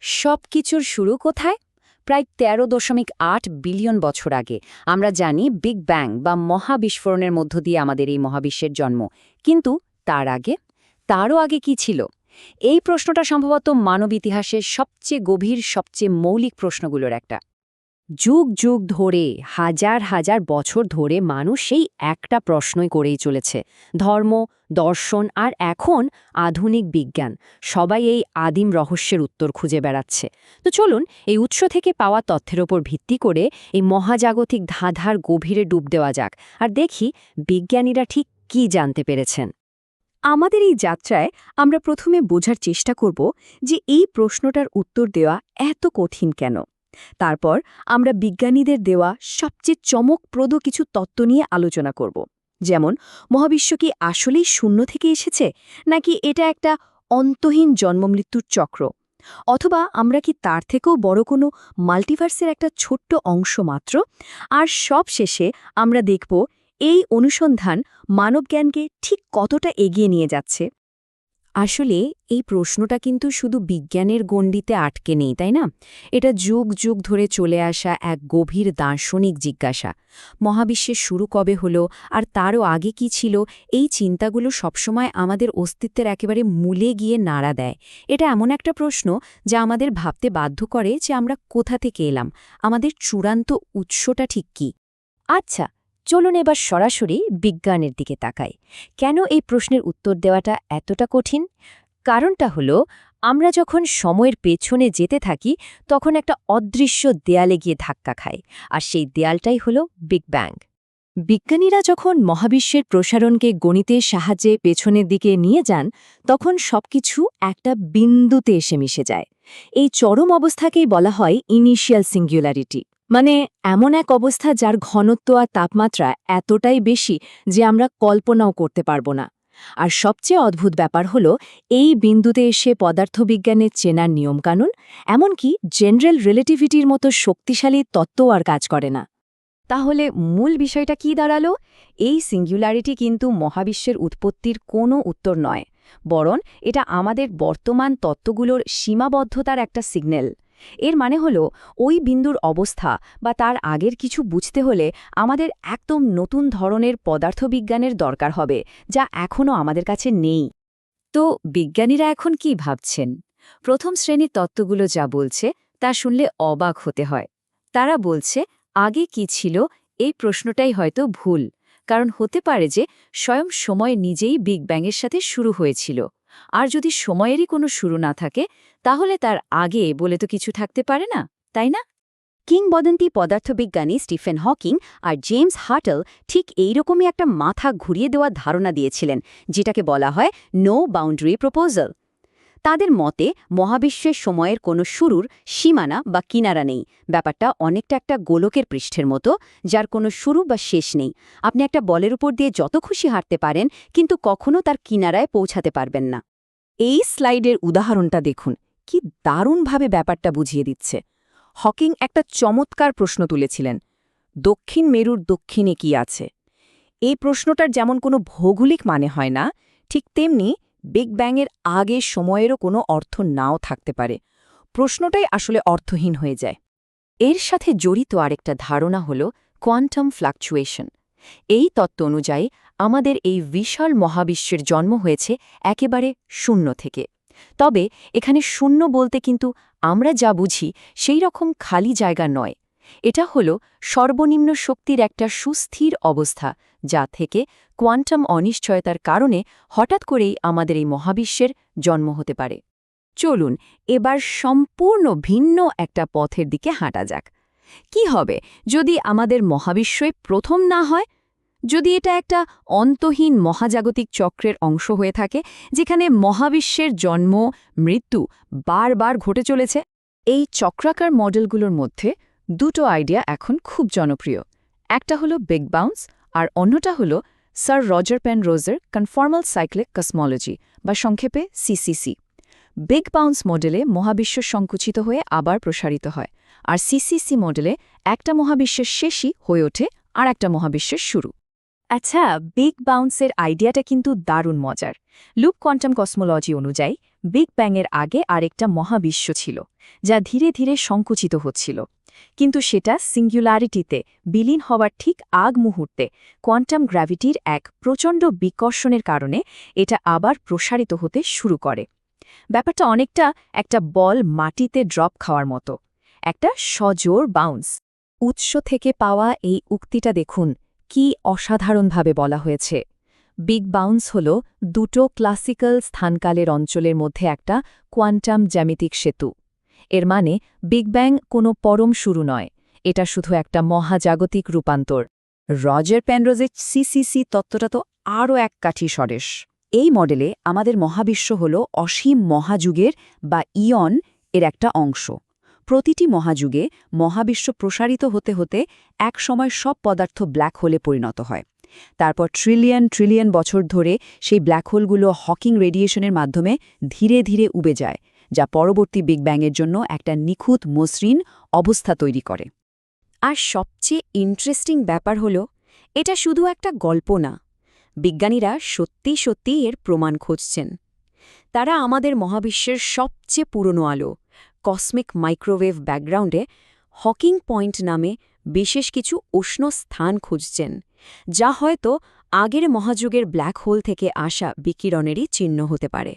সব কিছুর শুরু কোথায়? প্রায় ১৩.৮ বিলিয়ন বছর আগে আমরা জানি বিগ ব্যাং বা মহাবিস্ফোরণের মধ্য দিয়ে আমাদের এই মহাবিশ্বের জন্ম। কিন্তু তারও আগে কি ছিল? এই প্রশ্নটা সম্ভবত মানব ইতিহাসের সবচেয়ে গভীর, সবচেয়ে মৌলিক প্রশ্নগুলোর একটা। যুগ যুগ ধরে, হাজার হাজার বছর ধরে মানুষ সেই একটা প্রশ্নই করেই চলেছে। ধর্ম, দর্শন আর এখন আধুনিক বিজ্ঞান, সবাই এই আদিম রহস্যের উত্তর খুঁজে বেড়াচ্ছে। তো চলুন এই উৎস থেকে পাওয়া তথ্যের ওপর ভিত্তি করে এই মহাজাগতিক ধাঁধার গভীরে ডুব দেওয়া যাক আর দেখি বিজ্ঞানীরা ঠিক কী জানতে পেরেছেন। আমাদের এই যাত্রায় আমরা প্রথমে বোঝার চেষ্টা করব যে এই প্রশ্নটার উত্তর দেওয়া এত কঠিন কেন। তারপর আমরা বিজ্ঞানীদের দেওয়া সবচেয়ে চমকপ্রদ কিছু তত্ত্ব নিয়ে আলোচনা করব, যেমন মহাবিশ্ব কি আসলেই শূন্য থেকে এসেছে, নাকি এটা একটা অন্তহীন জন্মমৃত্যুর চক্র, অথবা আমরা কি তার থেকেও বড় কোনো মাল্টিভার্সের একটা ছোট্ট অংশ মাত্র। আর সব শেষে আমরা দেখব এই অনুসন্ধান মানবজ্ঞানকে ঠিক কতটা এগিয়ে নিয়ে যাচ্ছে। আসলে এই প্রশ্নটা কিন্তু শুধু বিজ্ঞানের গণ্ডিতে আটকে নেই, তাই না? এটা যুগ যুগ ধরে চলে আসা এক গভীর দার্শনিক জিজ্ঞাসা। মহাবিশ্বের শুরু কবে হলো আর তারও আগে কি ছিল, এই চিন্তাগুলো সবসময় আমাদের অস্তিত্বের একেবারে মূলে গিয়ে নাড়া দেয়। এটা এমন একটা প্রশ্ন যা আমাদের ভাবতে বাধ্য করে যে আমরা কোথা থেকে এলাম, আমাদের চূড়ান্ত উৎসটা ঠিক কী। আচ্ছা, চলুন এবার সরাসরি বিজ্ঞানের দিকে তাকাই। কেন এই প্রশ্নের উত্তর দেওয়াটা এতটা কঠিন? কারণটা হলো, আমরা যখন সময়ের পেছনে যেতে থাকি তখন একটা অদৃশ্য দেয়ালে গিয়ে ধাক্কা খাই, আর সেই দেয়ালটাই হলো বিগ ব্যাং। বিজ্ঞানীরা যখন মহাবিশ্বের প্রসারণকে গণিতের সাহায্যে পেছনের দিকে নিয়ে যান, তখন সবকিছু একটা বিন্দুতে এসে মিশে যায়। এই চরম অবস্থাকেই বলা হয় ইনিশিয়াল সিঙ্গুলারিটি, মানে এমন এক অবস্থা যার ঘনত্ব আর তাপমাত্রা এতটাই বেশি যে আমরা কল্পনাও করতে পারব না। আর সবচেয়ে অদ্ভুত ব্যাপার হলো, এই বিন্দুতে এসে পদার্থবিজ্ঞানের চেনার নিয়মকানুন, এমনকি জেনারেল রিলেটিভিটির মতো শক্তিশালী তত্ত্বও আর কাজ করে না। তাহলে মূল বিষয়টা কি দাঁড়ালো? এই সিঙ্গুলারিটি কিন্তু মহাবিশ্বের উৎপত্তির কোনো উত্তর নয়, বরং এটা আমাদের বর্তমান তত্ত্বগুলোর সীমাবদ্ধতার একটা সিগন্যাল। এর মানে হলো, ওই বিন্দুর অবস্থা বা তার আগের কিছু বুঝতে হলে আমাদের একদম নতুন ধরনের পদার্থবিজ্ঞানের দরকার হবে, যা এখনও আমাদের কাছে নেই। তো বিজ্ঞানীরা এখন কি ভাবছেন? প্রথম শ্রেণীর তত্ত্বগুলো যা বলছে তা শুনলে অবাক হতে হয়। তারা বলছে, আগে কি ছিল এই প্রশ্নটাই হয়তো ভুল, কারণ হতে পারে যে স্বয়ং সময় নিজেই বিগ ব্যাংয়ের সাথে শুরু হয়েছিল। আর যদি সময়েরই কোনো শুরু না থাকে, তাহলে তার আগে বলে তো কিছু থাকতে পারে না, তাই না? কিংবদন্তি পদার্থবিজ্ঞানী স্টিফেন হকিং আর জেমস হার্টল ঠিক এইরকমই একটা মাথা ঘুরিয়ে দেওয়ার ধারণা দিয়েছিলেন, যেটাকে বলা হয় নো বাউন্ডারি প্রপোজাল। তাদের মতে মহাবিশ্বের সময়ের কোনো শুরুর সীমানা বা কিনারা নেই। ব্যাপারটা অনেকটা একটা গোলকের পৃষ্ঠের মতো, যার কোনো শুরু বা শেষ নেই। আপনি একটা বলের উপর দিয়ে যত খুশি হাঁটতে পারেন, কিন্তু কখনো তার কিনারায় পৌঁছাতে পারবেন না। এই স্লাইডের উদাহরণটা দেখুন, কি দারুণভাবে ব্যাপারটা বুঝিয়ে দিচ্ছে। হকিং একটা চমৎকার প্রশ্ন তুলেছিলেন, দক্ষিণ মেরুর দক্ষিণে কি আছে? এই প্রশ্নটার যেমন কোনো ভৌগোলিক মানে হয় না, ঠিক তেমনি বিগ ব্যাংয়ের আগে সময়েরও কোনো অর্থ নাও থাকতে পারে। প্রশ্নটাই আসলে অর্থহীন হয়ে যায়। এর সাথে জড়িত আরেকটা ধারণা হল কোয়ান্টাম ফ্লাকচুয়েশন। এই তত্ত্ব অনুযায়ী আমাদের এই বিশাল মহাবিশ্বের জন্ম হয়েছে একেবারে শূন্য থেকে। তবে এখানে শূন্য বলতে কিন্তু আমরা যা বুঝি সেই রকম খালি জায়গা নয়। এটা হল সর্বনিম্ন শক্তির একটা সুস্থির অবস্থা, যা থেকে কোয়ান্টাম অনিশ্চয়তার কারণে হঠাৎ করেই আমাদের এই মহাবিশ্বের জন্ম হতে পারে। চলুন এবার সম্পূর্ণ ভিন্ন একটা পথের দিকে হাঁটা যাক। কি হবে যদি আমাদের মহাবিশ্বই প্রথম না হয়? যদি এটা একটা অন্তহীন মহাজাগতিক চক্রের অংশ হয়ে থাকে, যেখানে মহাবিশ্বের জন্ম মৃত্যু বারবার ঘটে চলেছে? এই চক্রাকার মডেলগুলোর মধ্যে দুটো আইডিয়া এখন খুব জনপ্রিয়। একটা হলো বিগ বাউন্স আর অন্যটা হলো স্যার রজার পেনরোজের কনফর্মাল সাইক্লিক কসমোলজি, বা সংক্ষেপে সিসিসি। বিগ বাউন্স মডেলে মহাবিশ্ব সংকুচিত হয়ে আবার প্রসারিত হয়, আর সিসিসি মডেলে একটা মহাবিশ্বের শেষই হয়ে ওঠে আর একটা মহাবিশ্বের শুরু। আচ্ছা, বিগ বাউন্সের আইডিয়াটা কিন্তু দারুণ মজার। লুপ কোয়ান্টাম কসমোলজি অনুযায়ী বিগ ব্যাংয়ের আগে আরেকটা মহাবিশ্ব ছিল যা ধীরে ধীরে সংকুচিত হচ্ছিল কিন্তু সেটা সিঙ্গুলারিটিতে বিলীন হওয়ার ঠিক আগ মুহূর্তে কোয়ান্টাম গ্র্যাভিটির এক প্রচণ্ড বিকর্ষণের কারণে এটা আবার প্রসারিত হতে শুরু করে ব্যাপারটা অনেকটা একটা বল মাটিতে ড্রপ খাওয়ার মতো একটা সজোর বাউন্স উৎস থেকে পাওয়া এই উক্তিটা দেখুন কি অসাধারণভাবে বলা হয়েছে বিগ বাউন্স হল দুটো ক্লাসিক্যাল স্থানকালের অঞ্চলের মধ্যে একটা কোয়ান্টাম জ্যামিতিক সেতু এর মানে বিগ ব্যাং কোনো পরম শুরু নয় এটা শুধু একটা মহাজাগতিক রূপান্তর রজার পেনরোজের সিসিসি তত্ত্বটা তো আরও এক কাঠি সরেস এই মডেলে আমাদের মহাবিশ্ব হল অসীম মহাযুগের বা ইয়ন এর একটা অংশ প্রতিটি মহাযুগে মহাবিশ্ব প্রসারিত হতে হতে এক সময় সব পদার্থ ব্ল্যাক হোলে পরিণত হয় তারপর ট্রিলিয়ন ট্রিলিয়ন বছর ধরে সেই ব্ল্যাক হোলগুলো হকিং রেডিয়েশনের মাধ্যমে ধীরে ধীরে উবে যায় যা পরবর্তী বিগ ব্যাংয়ের জন্য একটা নিখুঁত মসৃণ অবস্থা তৈরি করে আর সবচেয়ে ইন্টারেস্টিং ব্যাপার হল এটা শুধু একটা গল্প না বিজ্ঞানীরা সত্যি সত্যি এর প্রমাণ খুঁজছেন তারা আমাদের মহাবিশ্বের সবচেয়ে পুরনো আলো কসমিক মাইক্রোওয়েভ ব্যাকগ্রাউন্ডে হকিং পয়েন্ট নামে বিশেষ কিছু উষ্ণ স্থান খুঁজছেন যা হয়তো আগের মহাযুগের ব্ল্যাক হোল থেকে আসা বিকিরণেরই চিহ্ন হতে পারে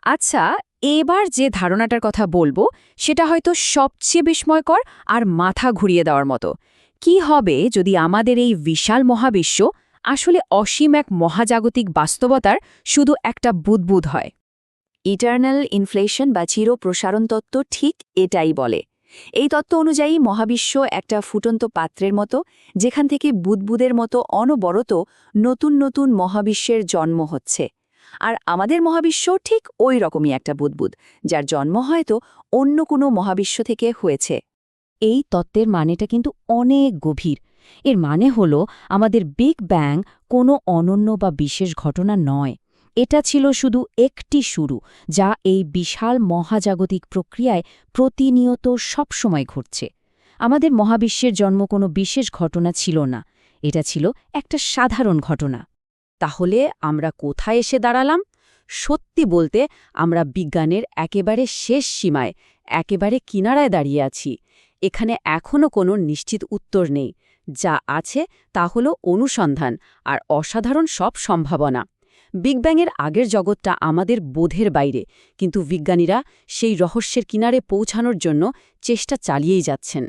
আচ্ছা এবার যে ধারণাটার কথা বলবো সেটা হয়তো সবচেয়ে বিস্ময়কর আর মাথা ঘুরিয়ে দেওয়ার মতো কি হবে যদি আমাদের এই বিশাল মহাবিশ্ব আসলে অসীম এক মহাজাগতিক বাস্তবতার শুধু একটা বুদবুদ হয় ইটার্নাল ইনফ্লেশন বা চিরপ্রসারণ তত্ত্ব ঠিক এটাই বলে এই তত্ত্ব অনুযায়ী মহাবিশ্ব একটা ফুটন্ত পাত্রের মতো যেখান থেকে বুদবুদের মতো অনবরত নতুন নতুন মহাবিশ্বের জন্ম হচ্ছে আর আমাদের মহাবিশ্ব ঠিক ওই রকমই একটা বুদবুদ যার জন্ম হয়তো অন্য কোনো মহাবিশ্ব থেকে হয়েছে এই তত্ত্বের মানেটা কিন্তু অনেক গভীর এর মানে হল আমাদের বিগ ব্যাং কোনো অনন্য বা বিশেষ ঘটনা নয় এটা ছিল শুধু একটি শুরু যা এই বিশাল মহাজাগতিক প্রক্রিয়ায় প্রতিনিয়ত সবসময় ঘটছে আমাদের মহাবিশ্বের জন্ম কোনো বিশেষ ঘটনা ছিল না এটা ছিল একটা সাধারণ ঘটনা তাহলে আমরা কোথায় এসে দাঁড়ালাম সত্যি বলতে আমরা বিজ্ঞানের একেবারে শেষ সীমায় একেবারে কিনারায় দাঁড়িয়ে আছি এখানে এখনও কোনো নিশ্চিত উত্তর নেই যা আছে তা হল অনুসন্ধান আর অসাধারণ সব সম্ভাবনা বিগ ব্যাংয়ের আগের জগৎটা আমাদের বোধের বাইরে কিন্তু বিজ্ঞানীরা সেই রহস্যের কিনারে পৌঁছানোর জন্য চেষ্টা চালিয়েই যাচ্ছেন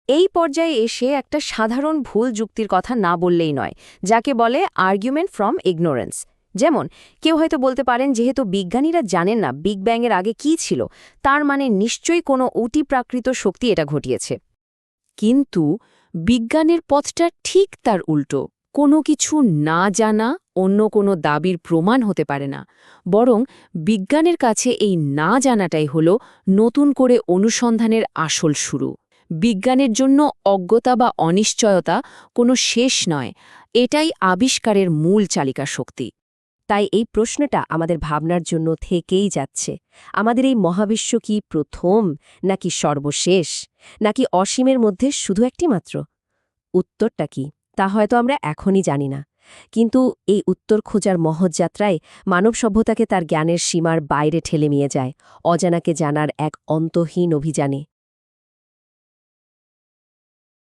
এই পর্যায়ে এসে একটা সাধারণ ভুল যুক্তির কথা না বললেই নয় যাকে বলে আর্গুমেন্ট ফ্রম ইগনোরেন্স যেমন কেউ হয়তো বলতে পারেন যেহেতু বিজ্ঞানীরা জানেন না বিগ ব্যাংয়ের আগে কী ছিল তার মানে নিশ্চয়ই কোনো অতিপ্রাকৃত শক্তি এটা ঘটিয়েছে কিন্তু বিজ্ঞানের পথটা ঠিক তার উল্টো কোনো কিছু না জানা অন্য কোনো দাবির প্রমাণ হতে পারে না বরং বিজ্ঞানের কাছে এই না জানাটাই হল নতুন করে অনুসন্ধানের আসল শুরু বিজ্ঞানের জন্য অজ্ঞতা বা অনিশ্চয়তা কোনো শেষ নয় এটাই আবিষ্কারের মূল চালিকা শক্তি তাই এই প্রশ্নটা আমাদের ভাবনার জন্য থেকেই যাচ্ছে আমাদের এই মহাবিশ্ব কি প্রথম নাকি সর্বশেষ নাকি অসীমের মধ্যে শুধু একটি মাত্র উত্তরটা কি তা হয়তো আমরা এখনই জানি না কিন্তু এই উত্তর খোঁজার মহৎ যাত্রায় মানব সভ্যতাকে তার জ্ঞানের সীমার বাইরে ঠেলে নিয়ে যায় অজানাকে জানার এক অন্তহীন অভিযানে